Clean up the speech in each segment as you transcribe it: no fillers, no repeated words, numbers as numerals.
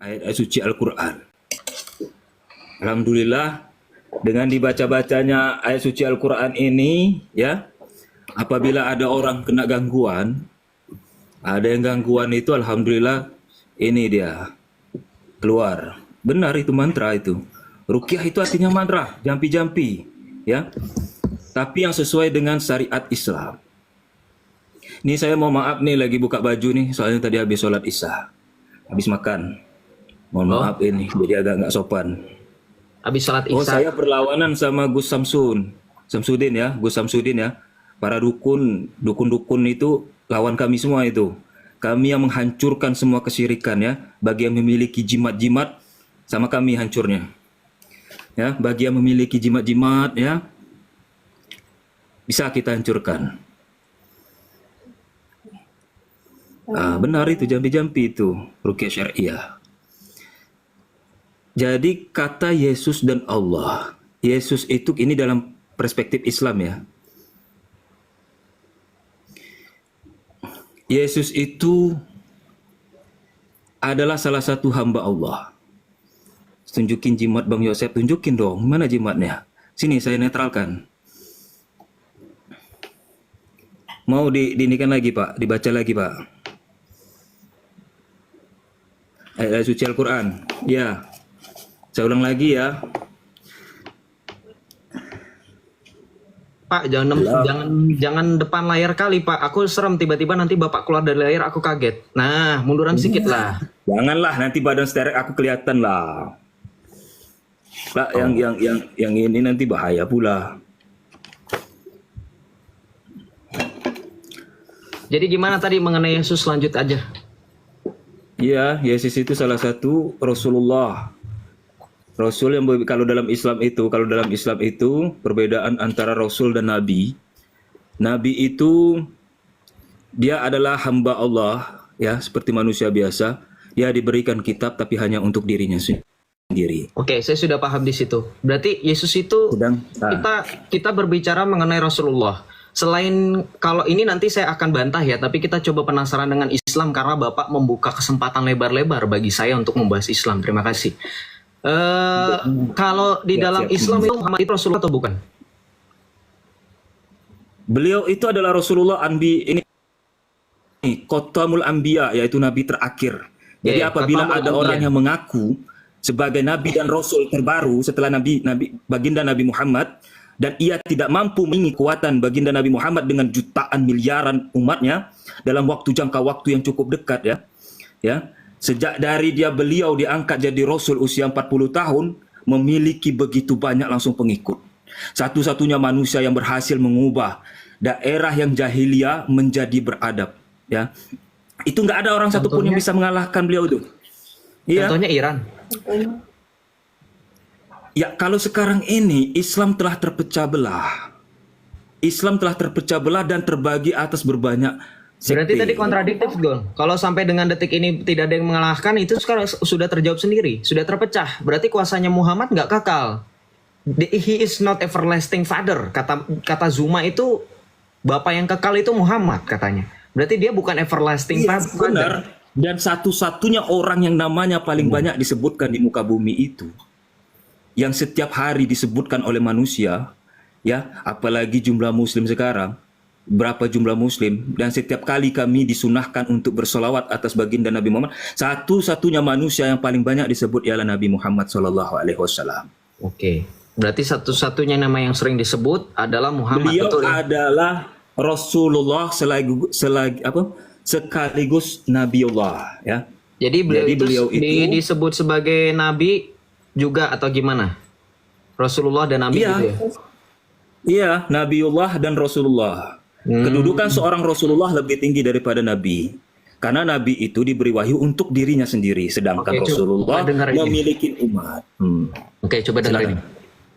ayat-ayat suci Al-Quran. Alhamdulillah, dengan dibaca-bacanya ayat suci Al-Quran ini, ya, apabila ada orang kena gangguan, ada yang gangguan itu, alhamdulillah, ini dia keluar. Benar itu mantra itu. Ruqyah itu artinya mantra, jampi-jampi, ya. Tapi yang sesuai dengan syariat Islam. Ini saya mau maaf nih, lagi buka baju nih, soalnya tadi habis sholat Isya, habis makan. Mohon maaf ini, jadi agak nggak sopan. Habis sholat Isya. Oh, saya berlawanan sama Gus Samsudin ya, Gus Samsudin ya. Para dukun-dukun itu lawan kami semua itu. Kami yang menghancurkan semua kesyirikan ya. Bagi yang memiliki jimat-jimat, sama kami hancurnya. Ya, bagi yang memiliki jimat-jimat ya, bisa kita hancurkan. Benar itu, jampi-jampi itu, ruqyah syariah. Jadi kata Yesus dan Allah, Yesus itu ini dalam perspektif Islam ya. Yesus itu adalah salah satu hamba Allah. Tunjukin jimat Bang Yosef, tunjukin dong, mana jimatnya? Sini saya netralkan. Mau diinikan lagi Pak, dibaca lagi Pak. Ayat suci Al-Quran, ya. Saya ulang lagi ya. Pak, jangan depan layar kali Pak. Aku serem tiba-tiba nanti Bapak keluar dari layar aku kaget. Nah, munduran sedikit lah. Janganlah nanti badan sterek aku kelihatan lah. Pak, yang ini nanti bahaya pula. Jadi gimana tadi mengenai Yesus, lanjut aja. Iya, Yesus itu salah satu Rasulullah. Rasul yang kalau dalam Islam itu perbedaan antara Rasul dan Nabi. Nabi itu dia adalah hamba Allah ya, seperti manusia biasa. Dia diberikan kitab tapi hanya untuk dirinya sendiri. Oke, saya sudah paham di situ. Berarti Yesus itu kita berbicara mengenai Rasulullah. Selain kalau ini nanti saya akan bantah ya, tapi kita coba penasaran dengan Islam karena Bapak membuka kesempatan lebar-lebar bagi saya untuk membahas Islam. Terima kasih. Kalau di dalam Islam itu Muhammad itu Rasulullah atau bukan? Beliau itu adalah Rasulullah ini Khotamul Anbiya, yaitu nabi terakhir. Jadi apabila ada orang yang mengaku sebagai nabi dan rasul terbaru setelah baginda Nabi Muhammad, dan ia tidak mampu mengingi kekuatan baginda Nabi Muhammad dengan jutaan miliaran umatnya dalam jangka waktu yang cukup dekat ya. Sejak dari beliau diangkat jadi Rasul usia 40 tahun, memiliki begitu banyak langsung pengikut. Satu-satunya manusia yang berhasil mengubah daerah yang jahiliyah menjadi beradab. Ya, itu nggak ada orang satupun yang bisa mengalahkan beliau itu. Iya. Contohnya Iran. Ya, kalau sekarang ini Islam telah terpecah belah. Islam telah terpecah belah dan terbagi atas berbanyak. Berarti tadi kontradiktif dong. Kalau sampai dengan detik ini tidak ada yang mengalahkan, itu sekarang sudah terjawab sendiri, sudah terpecah. Berarti kuasanya Muhammad nggak kekal. He is not everlasting father. Kata Zuma itu bapak yang kekal itu Muhammad katanya. Berarti dia bukan everlasting father. Benar. Dan satu-satunya orang yang namanya paling banyak disebutkan di muka bumi itu, yang setiap hari disebutkan oleh manusia, ya, apalagi jumlah Muslim sekarang. Berapa jumlah Muslim, dan setiap kali kami disunahkan untuk bersolawat atas baginda Nabi Muhammad, satu-satunya manusia yang paling banyak disebut ialah Nabi Muhammad SAW. Oke, berarti satu-satunya nama yang sering disebut adalah Muhammad. Beliau betul, ya? adalah Rasulullah sekaligus Nabiullah ya. Jadi beliau itu disebut sebagai Nabi juga atau gimana? Rasulullah dan Nabi gitu ya? Iya, Nabiullah dan Rasulullah. Kedudukan seorang Rasulullah lebih tinggi daripada Nabi. Karena Nabi itu diberi wahyu untuk dirinya sendiri. Sedangkan Rasulullah memiliki umat. Oke, coba dengerin.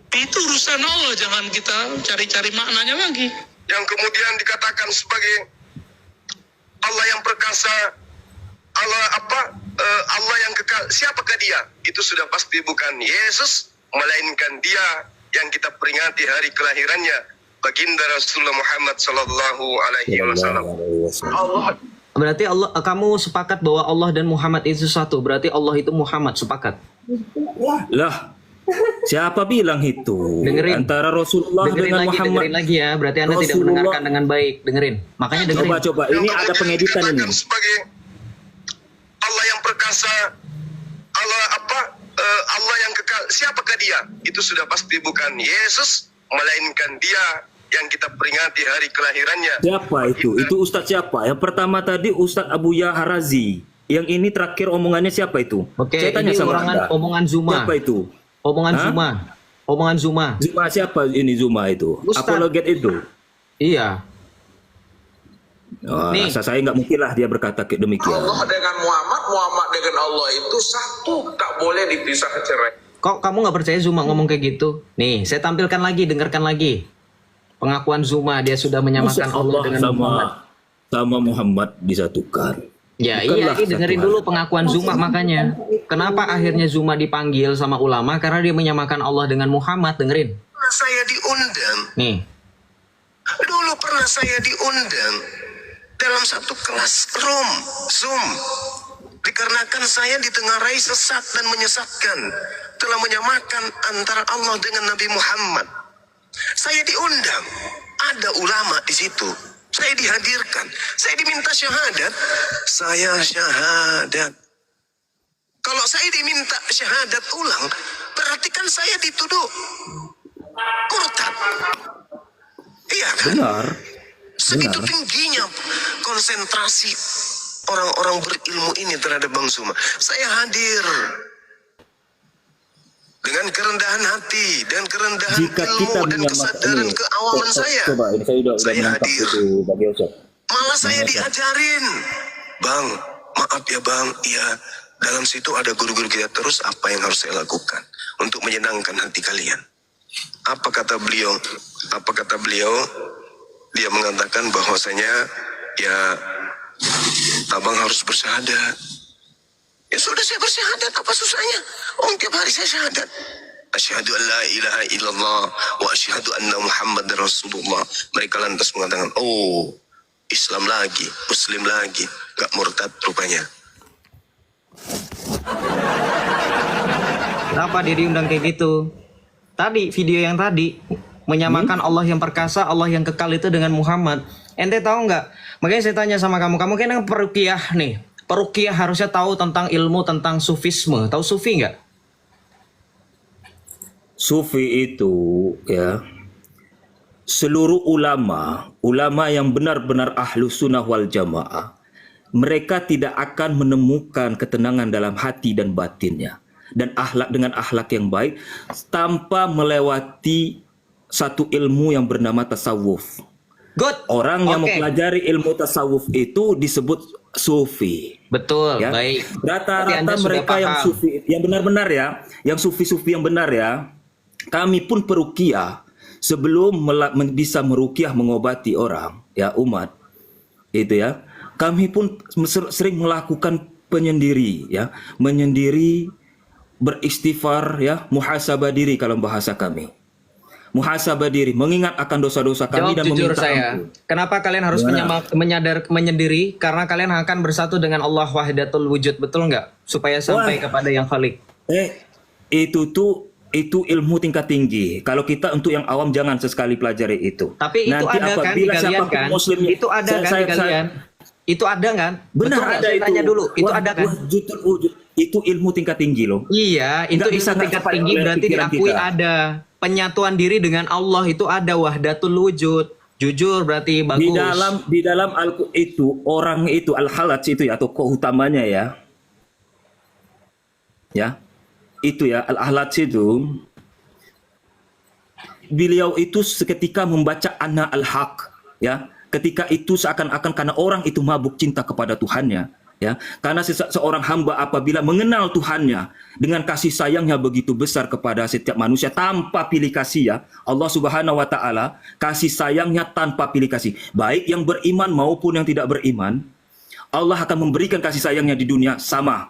Itu urusan Allah, jangan kita cari-cari maknanya lagi. Yang kemudian dikatakan sebagai Allah yang perkasa, Allah yang kekal. Siapakah dia? Itu sudah pasti bukan Yesus, melainkan dia yang kita peringati hari kelahirannya, baginda Rasulullah Muhammad sallallahu alaihi wasallam. Berarti Allah, kamu sepakat bahwa Allah dan Muhammad itu satu. Berarti Allah itu Muhammad, sepakat. Lah, siapa bilang itu? Dengerin. Antara Rasulullah dengan Muhammad. Dengerin lagi ya. Berarti Anda tidak Rasulullah. mendengarkan dengan baik. Dengerin. Makanya dengerin. Coba, ini ada pengeditan ini. Dikatakan sebagai Allah yang perkasa, Allah yang kekal. Siapakah dia? Itu sudah pasti bukan Yesus, melainkan dia yang kita peringati hari kelahirannya. Siapa itu? Itu Ustadz siapa? Yang pertama tadi Ustadz Abu Ya Harazi. Yang ini terakhir omongannya siapa itu? Oke, Saya tanya ini sama Anda. omongan Zuma. Siapa itu? Omongan Hah? Zuma. Omongan Zuma. Zuma siapa ini Zuma itu? Ustadz. Apologet itu? Iya. Oh, Nih. rasa saya nggak mungkin lah dia berkata kayak demikian. Allah dengan Muhammad, Muhammad dengan Allah itu satu, tak boleh dipisah cerai. Kok kamu nggak percaya Zuma ngomong kayak gitu? Nih, saya tampilkan lagi, dengarkan lagi. Pengakuan Zuma, dia sudah menyamakan Masa Allah dengan Muhammad. sama Muhammad disatukan. Ya Bukanlah iya, ini dengerin satu dulu hal. pengakuan Zuma makanya. Kenapa akhirnya Zuma dipanggil sama ulama? Karena dia menyamakan Allah dengan Muhammad, dengerin. Pernah saya diundang, Nih, dulu pernah saya diundang dalam satu kelas Zoom. Dikarenakan saya ditengarai sesat dan menyesatkan, telah menyamakan antara Allah dengan Nabi Muhammad. Saya diundang, ada ulama di situ. Saya dihadirkan, saya diminta syahadat, saya syahadat. Kalau saya diminta syahadat ulang, berarti kan saya dituduh murtad. Iya kan? Benar. Segitu tingginya konsentrasi orang-orang berilmu ini terhadap Bang Zuma. Saya hadir dengan kerendahan hati dan kerendahan Jika kita ilmu dan menyamakan kesadaran keawaman saya. Coba ini saya udah Saya menangkap hadir. itu bagi Ustaz. Malah saya diajarin, Bang, maaf ya Bang, iya, dalam situ ada guru-guru kita, terus apa yang harus saya lakukan untuk menyenangkan hati kalian. Apa kata beliau? Apa kata beliau? Dia mengatakan bahwasanya ya abang harus bersyahadat. Ya sudah, saya bersyahadat, apa susahnya? Oh, tiap hari saya syahadat. Asyhadu an la ilaha illallah wa asyhadu anna Muhammadar Rasulullah. Mereka lantas mengatakan, oh, Islam lagi, Muslim lagi, gak murtad rupanya. kenapa dia diundang kayak gitu? Tadi, video yang tadi, menyamakan Allah yang perkasa, Allah yang kekal itu dengan Muhammad. Ente tahu nggak? Makanya saya tanya sama kamu kan yang peruqyah nih. Peruqyah harusnya tahu tentang ilmu, tentang sufisme. Tahu sufi nggak? Sufi itu ya seluruh ulama yang benar-benar ahlu sunnah wal jamaah, mereka tidak akan menemukan ketenangan dalam hati dan batinnya dan dengan akhlak yang baik tanpa melewati satu ilmu yang bernama tasawuf. Good. Orang yang Oke. mempelajari ilmu tasawuf itu disebut sufi. Betul, Ya. baik. Berarti Rata-rata Anda sudah mereka yang paham. sufi, yang benar-benar ya, yang sufi-sufi yang benar ya, kami pun peruqyah sebelum bisa meruqyah mengobati orang, ya umat, itu ya, kami pun sering melakukan penyendiri, ya, menyendiri, beristighfar, ya, muhasabah diri kalau bahasa kami. Muhasabah diri, mengingat akan dosa-dosa kami Jawab dan jujur meminta saya. ampun. Kenapa kalian harus Ya. menyendiri? Karena kalian akan bersatu dengan Allah wahdatul wujud, betul nggak? Supaya sampai kepada yang khalik. Itu ilmu tingkat tinggi. Kalau kita untuk yang awam jangan sesekali pelajari itu. Tapi itu Nanti ada kan di apabila kalian siapapun kan? muslimnya, Itu ada kan di kalian? Itu ada kan? Benar Betul nggak? ada Saya itu. tanya dulu, itu ada kan? Wahdatul wujud. Itu ilmu tingkat tinggi loh. Iya, itu Nggak bisa ilmu tingkat tercapai tinggi oleh berarti pikiran diakui kita. ada. Penyatuan diri dengan Allah itu ada wahdatul wujud. Jujur berarti bagus. Di dalam Al-Qur'an itu orang itu al-halaj itu ya, tokoh utamanya ya. Ya. Itu ya al-halaj itu beliau itu seketika membaca Ana al-Haq, ya. Ketika itu seakan-akan karena orang itu mabuk cinta kepada Tuhannya, ya. Karena seorang hamba apabila mengenal Tuhannya dengan kasih sayangnya begitu besar kepada setiap manusia tanpa pilih kasih, ya. Allah Subhanahu wa taala kasih sayangnya tanpa pilih kasih, baik yang beriman maupun yang tidak beriman. Allah akan memberikan kasih sayangnya di dunia sama.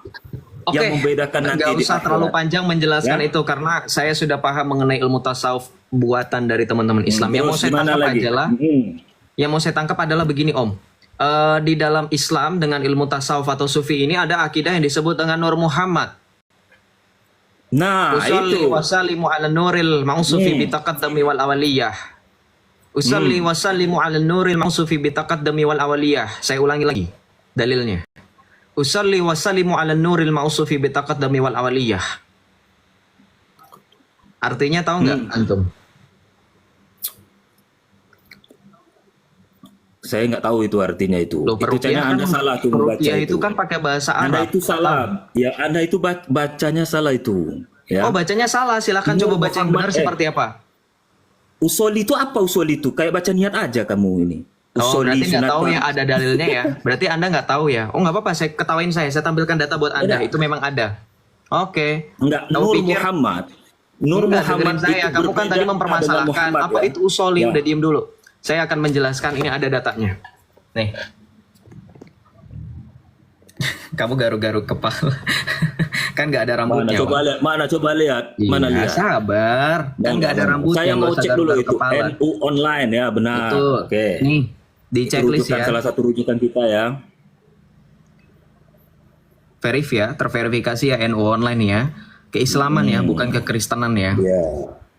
Oke, Yang membedakan nanti nggak di usah akhirat. terlalu panjang menjelaskan Ya. itu karena saya sudah paham mengenai ilmu tasawuf buatan dari teman-teman Islam. Yang mau Terus saya gimana tangkap lagi? adalah, yang mau saya tangkap adalah begini Om. di dalam Islam dengan ilmu tasawuf atau sufi ini ada akidah yang disebut dengan Nur Muhammad. Nah, Usolli itu. wa sallimu ala nuril mausufi bi taqaddami wal awaliyah. Usolli wa sallimu ala nuril mausufi bi taqaddami wal awaliyah. Saya ulangi lagi dalilnya. Usolli wa sallimu ala nuril mausufi bi taqaddami wal awaliyah. Artinya tahu nggak antum? Saya nggak tahu itu artinya itu. Loh, Itu peruqyah kayaknya Anda salah tuh membaca peruqyah itu. itu kan pakai bahasa Anda Arab. itu salah. Ya, Anda itu bacanya salah itu. Ya. Oh, bacanya salah. Silakan Nur coba baca yang benar Muhammad, seperti apa. Usul itu apa usul itu? Kayak baca niat aja kamu ini. Oh, Usoli berarti nggak sunat tahu Bang. yang ada dalilnya ya. Berarti Anda nggak tahu ya. Oh, nggak apa-apa. Saya ketawain saya tampilkan data buat Anda. Tidak. Itu memang ada. Oke. Enggak, Kamu Nur pikir- Muhammad. Nur Enggak, Muhammad dengerin saya. itu Kamu kan berbeda tadi dengan mempermasalahkan Muhammad, apa ya. itu usoli. Ya. Udah diem dulu. Saya akan menjelaskan. Ini ada datanya. Nih. Kamu garuk-garuk kepala. Kan nggak ada Mana rambutnya. coba Wak. lihat? Mana coba lihat? Mana Iya, lihat? sabar. Kan nggak ada rambutnya. Saya mau nggak usah cek dulu garuk-garuk itu. kepala. NU online ya, benar. Betul. Oke. Nih, di Itu checklist rujukan, ya. salah satu rujukan kita ya. Verif ya, terverifikasi ya NU online ya. Keislaman ya, bukan kekristenan ya. Iya.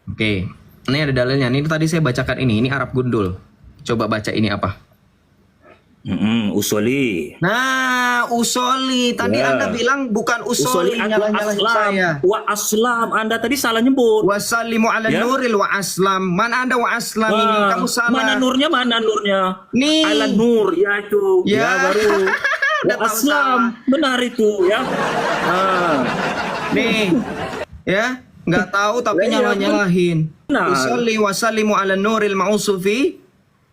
Oke. Ini ada dalilnya. Ini tadi saya bacakan ini. Ini Arab gundul. Coba baca ini apa? Usoli. Nah, usoli. Tadi Ya. Anda bilang bukan usoli. Usoli aku Nyalah-nyalahin aslam. saya. Wa aslam. Anda tadi salah nyebut. Wasallimu ala Ya. nuril wa aslam. Mana Anda wa aslam ini? Wah, Kamu salah. Mana nurnya? Mana nurnya? Nih. Ala nur, ya itu. Ya. Ya, baru. Udah Wa tahu aslam. Benar itu ya. Nah. Nih. Ya, nggak tahu tapi Ya, ya, nyalah-nyalahin. benar. Usolli wa sallimu ala nuril mausufi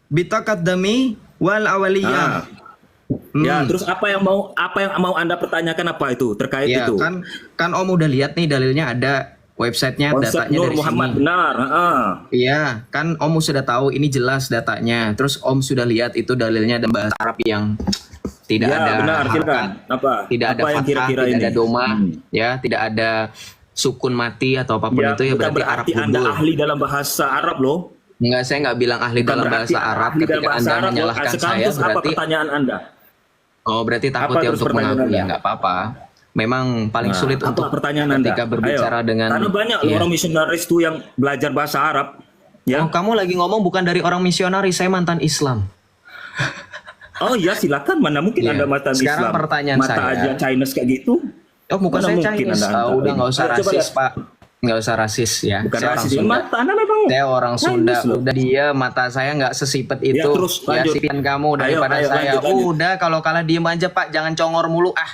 bitaqaddami wal awaliyah. Ya, terus apa yang mau Anda pertanyakan apa itu terkait Ya, itu? kan Om udah lihat nih dalilnya ada websitenya, Konsep datanya Nur dari Muhammad sini. benar. Iya, kan Om sudah tahu ini jelas datanya. Terus Om sudah lihat itu dalilnya dan bahasa Arab yang tidak Ya, ada benar, harakat, silakan. Apa? tidak ada Apa yang fathah, kira-kira tidak ini? ada doma, ya, tidak ada sukun mati atau apapun itu ya bukan berarti Arab Anda gundul. ahli dalam bahasa Arab loh. Enggak, saya nggak bilang ahli Bukan dalam berarti bahasa Arab. ahli dalam Ketika bahasa Anda Arab, loh. menyalahkan Sekarang saya terus apa berarti pertanyaan Anda? oh berarti takut Apa ya terus untuk pertanyaan mengaku ya Anda? nggak apa-apa. Memang paling Nah, sulit apa untuk pertanyaan Anda? ketika berbicara Ayo. dengan Karena banyak loh Iya. orang misionaris tuh yang belajar bahasa Arab. Ya. Oh, kamu lagi ngomong bukan dari orang misionaris, saya mantan Islam. Oh iya, silakan. Mana mungkin Iya. Anda mata Sekarang Islam? pertanyaan mata saya. aja Chinese kayak gitu? Oh, bukan Mana saya mungkin Chinese. Anda Udah nggak usah Ayo, coba rasis, lihat. Pak. Nggak usah rasis ya. Bukan Saya orang rasis. Sunda. Mata Anda memang Saya orang Chinese Sunda. loh. Udah dia mata saya nggak sesipet itu. Ya, terus Ya, lanjut. sipian kamu daripada Ayo, saya. lanjut. Udah kalau kalah diem aja Pak, jangan congor mulu ah.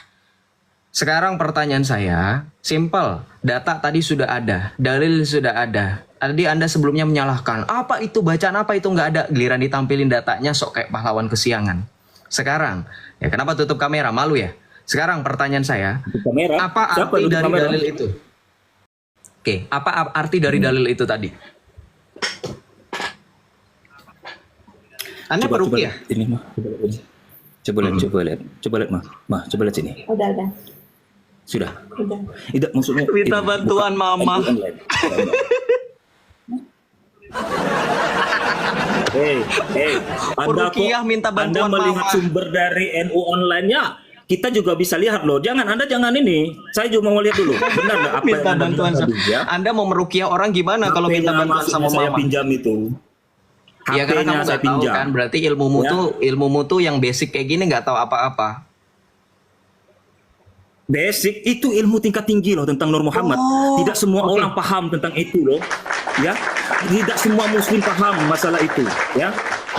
Sekarang pertanyaan saya, simple. Data tadi sudah ada, dalil sudah ada. Tadi Anda sebelumnya menyalahkan, apa itu bacaan apa itu nggak ada. Giliran ditampilin datanya sok kayak pahlawan kesiangan. Sekarang, ya kenapa tutup kamera? Malu ya? Sekarang pertanyaan saya, Tutup kamera. apa Siapa arti tutup dari kamera? dalil itu? Oke, apa arti dari dalil itu tadi? Anda peruqyah? lihat. Ini mah. Coba lihat, coba lihat. Coba lihat, mah, coba lihat sini. Udah. Sudah. Udah. Tidak maksudnya Minta ini, bantuan bukan Mama. NU online. Hei, Peruqyah minta bantuan Anda melihat Mama. sumber dari NU online-nya, kita juga bisa lihat loh. Anda jangan ini. Saya juga mau lihat dulu. Benar nggak apa Minta yang Anda bantuan bilang sama. tadi, ya? Anda mau meruqyah orang gimana kalau minta HP-nya bantuan sama maksudnya saya Mama? pinjam itu. Ya karena kamu HP-nya saya nggak tahu pinjam. kan, berarti ilmumu Ya. tuh yang basic kayak gini nggak tahu apa-apa. Basic itu ilmu tingkat tinggi loh tentang Nur Muhammad. Tidak semua oke. orang paham tentang itu loh. Ya, tidak semua muslim paham masalah itu. Ya,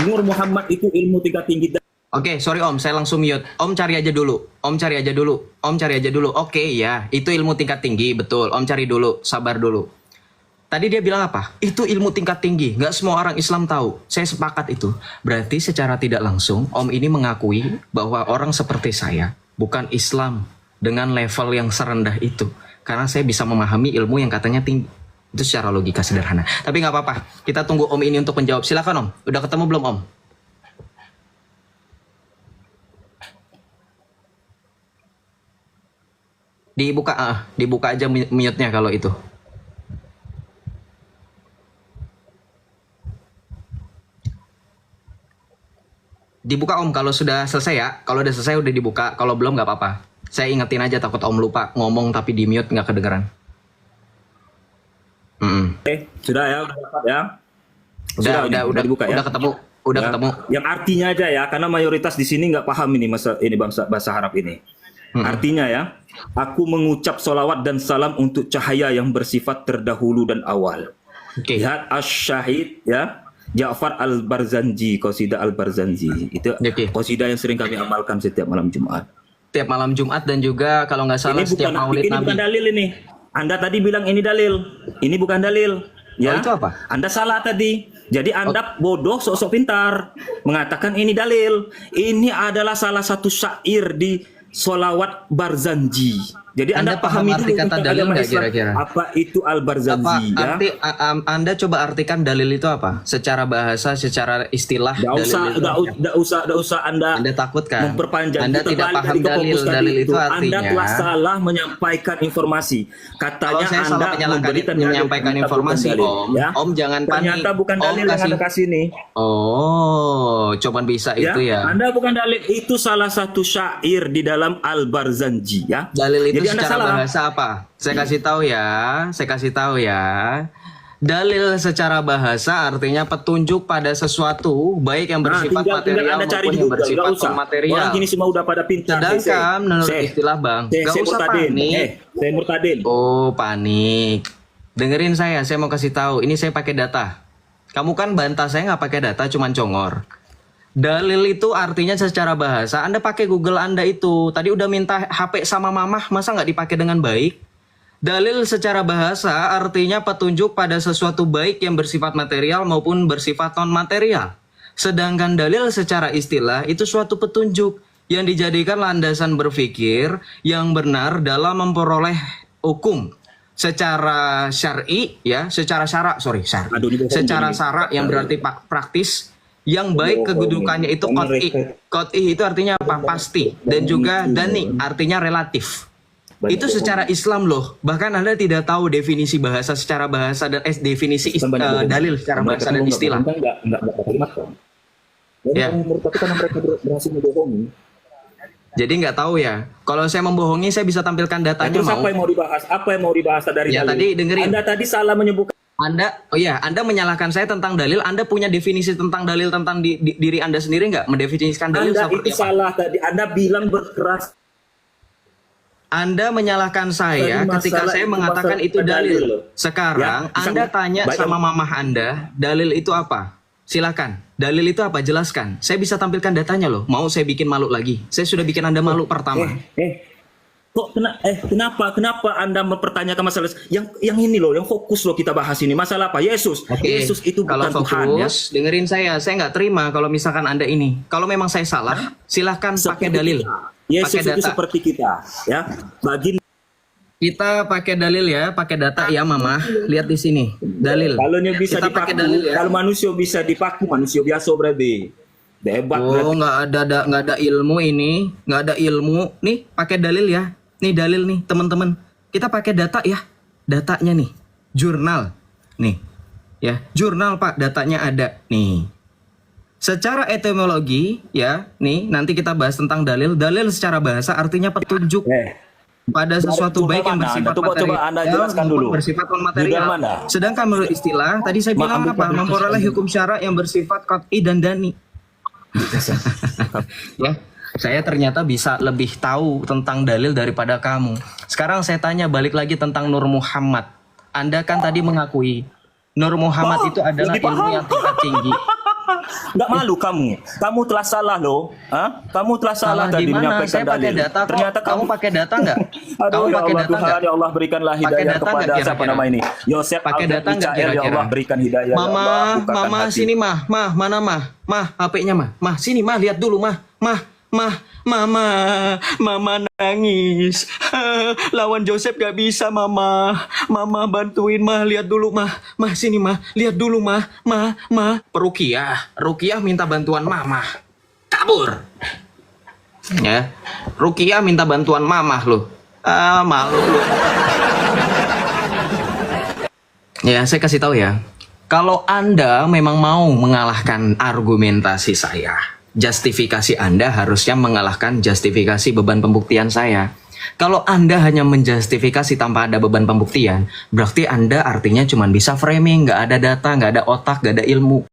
Nur Muhammad itu ilmu tingkat tinggi. Oke, sorry Om, saya langsung mute. Om cari aja dulu. Om cari aja dulu. Oke ya, itu ilmu tingkat tinggi, betul. Om cari dulu, sabar dulu. Tadi dia bilang apa? Itu ilmu tingkat tinggi. Nggak semua orang Islam tahu. Saya sepakat itu. Berarti secara tidak langsung, Om ini mengakui bahwa orang seperti saya bukan Islam dengan level yang serendah itu. Karena saya bisa memahami ilmu yang katanya tinggi. Itu secara logika sederhana. Tapi nggak apa-apa. Kita tunggu Om ini untuk menjawab. Silakan Om. Udah ketemu belum Om? Dibuka aja mute-nya kalau itu. Dibuka Om kalau sudah selesai ya. Kalau udah selesai udah dibuka. Kalau belum nggak apa-apa. Saya ingetin aja takut Om lupa ngomong tapi di mute nggak kedengeran. Sudah ya, udah dapat ya. Udah dibuka ya. Udah ketemu. Udah Ya, ketemu. Yang artinya aja ya, karena mayoritas di sini nggak paham ini bahasa Arab ini. Artinya ya, aku mengucap solawat dan salam untuk cahaya yang bersifat terdahulu dan awal. Oke. Lihat Asy-Syahid ya, Ja'far Al-Barzanji, Qasidah Al-Barzanji. Itu Oke. qasidah yang sering kami amalkan setiap malam Jumat. Tiap malam Jumat dan juga kalau nggak salah setiap Maulid ini Nabi. bukan dalil ini. Anda tadi bilang ini dalil. Ini bukan dalil. Ya. Oh, itu apa? Anda salah tadi. Jadi Anda bodoh, sok-sok pintar. Mengatakan ini dalil. Ini adalah salah satu syair di Sholawat Barzanji. Jadi Anda paham pahami arti dulu kata tentang dalil agama nggak Islam. kira-kira? Apa itu Al-Barzanji ya? Anda coba artikan dalil itu apa? Secara bahasa, secara istilah. Nggak usah Anda takut kan? memperpanjang. Anda Kita tidak balik paham tadi ke dalil. fokus tadi Dalil itu Anda artinya. telah salah menyampaikan informasi. Katanya Kalau saya Anda salah menyampaikan dalil, informasi, ternyata bukan Om. dalil, ya? Om jangan panik. Ternyata bukan Om dalil yang Anda kasih ini. Oh, cuman bisa Ya, itu ya. Anda bukan dalil, itu salah satu syair di dalam Al-Barzanji ya. Dalil itu Jadi Anda secara salah. bahasa apa? Saya kasih tahu ya. Dalil secara bahasa artinya petunjuk pada sesuatu baik yang bersifat tinggal material Anda cari maupun di yang Google, bersifat nggak usah. material. Orang kini semua udah pada pintar. Sedangkan menurut istilah Bang, gak usah panik. Saya murtadin. Oh, panik. Dengerin saya mau kasih tahu. Ini saya pakai data. Kamu kan bantah saya nggak pakai data, cuman congor. Dalil itu artinya secara bahasa. Anda pakai Google Anda itu. Tadi udah minta HP sama mamah, masa nggak dipakai dengan baik? Dalil secara bahasa artinya petunjuk pada sesuatu baik yang bersifat material maupun bersifat non-material. Sedangkan dalil secara istilah itu suatu petunjuk yang dijadikan landasan berpikir yang benar dalam memperoleh hukum secara syar'i ya, secara syarak yang berarti praktis yang baik kedudukannya itu qat'i. Qat'i itu artinya apa? Pasti, dan juga dani artinya relatif. Itu secara Islam loh. Bahkan Anda tidak tahu definisi bahasa secara bahasa dan definisi dalil secara bahasa dan istilah. Ya. Karena mereka berhasil membohongi. Jadi nggak tahu ya. Kalau saya membohongi, saya bisa tampilkan datanya. Terus apa yang mau dibahas? Apa yang mau dibahas dari ya, dalil? tadi dengerin. Anda tadi salah menyebutkan. Anda menyalahkan saya tentang dalil. Anda punya definisi tentang dalil tentang diri Anda sendiri nggak? Mendefinisikan dalil Anda seperti itu apa? salah tadi. Anda bilang berkeras. Anda menyalahkan saya Tadi ketika masalah saya itu mengatakan masalah itu dalil. dalil. Sekarang Ya, Anda tanya baik, sama mamah Anda, dalil itu apa? Silakan. Dalil itu apa? Jelaskan. Saya bisa tampilkan datanya loh. Mau saya bikin malu lagi? Saya sudah bikin Anda malu pertama. Kenapa Anda mempertanyakan masalah yang ini loh, yang fokus loh kita bahas ini. Masalah apa? Yesus. Oke. Yesus itu Kalau bukan Tuhan ya. fokus, dengerin saya nggak terima kalau misalkan Anda ini. Kalau memang saya salah, silahkan pakai dalil. Yesus Pakai itu data. seperti kita ya. Bagi Kita pakai dalil ya, pakai data ya Mama. Lihat di sini, dalil. kalau bisa Kita pakai dipaku, dalil ya. kalau manusia bisa dipaku, manusia biasa berarti. Hebat Oh, berarti. nggak ada ilmu ini, nggak ada ilmu. Nih, pakai dalil ya. Nih dalil nih, teman-teman. Kita pakai data ya. Datanya nih, jurnal. Nih. Ya, jurnal Pak, datanya ada. Nih. Secara etimologi ya, nih nanti kita bahas tentang dalil. Dalil secara bahasa artinya petunjuk pada sesuatu Jurnal baik yang mana? bersifat Coba material. Anda jelaskan dulu. Bersifat non Jurnal material. mana? Sedangkan menurut istilah tadi saya bilang ambil apa? pada Memperoleh hukum syara yang bersifat qat'i dan dani. Ya, saya ternyata bisa lebih tahu tentang dalil daripada kamu. Sekarang saya tanya balik lagi tentang Nur Muhammad. Anda kan tadi mengakui Nur Muhammad itu adalah lebih ilmu paham. yang tingkat tinggi. Nggak malu kamu? Kamu telah salah loh. Hah? Kamu telah salah tadi gimana? menyampaikan Saya pakai dalil. data kok. Ternyata Kamu pakai data nggak? Aduh, Kamu ya pakai Allah data Tuhan, nggak? ya Allah berikanlah Pakai hidayah data kepada nggak siapa kira-kira? nama ini? Yosef Pakai Alda data nggak Michael, ya kira-kira? Allah berikan hidayah. ya Allah, Mama, bukakan Mama hati. sini mah, mana mah, HP-nya mah, sini mah, lihat dulu mah, Mama nangis. Lawan Joseph gak bisa Mama bantuin mah, lihat dulu mah, sini mah, lihat dulu mah, Rukiah minta bantuan Mama, kabur. Ya, Rukiah minta bantuan Mama loh. Malu lu. Ya, saya kasih tahu ya. Kalau Anda memang mau mengalahkan argumentasi saya, justifikasi Anda harusnya mengalahkan justifikasi beban pembuktian saya. Kalau Anda hanya menjustifikasi tanpa ada beban pembuktian, berarti Anda artinya cuma bisa framing, nggak ada data, nggak ada otak, nggak ada ilmu.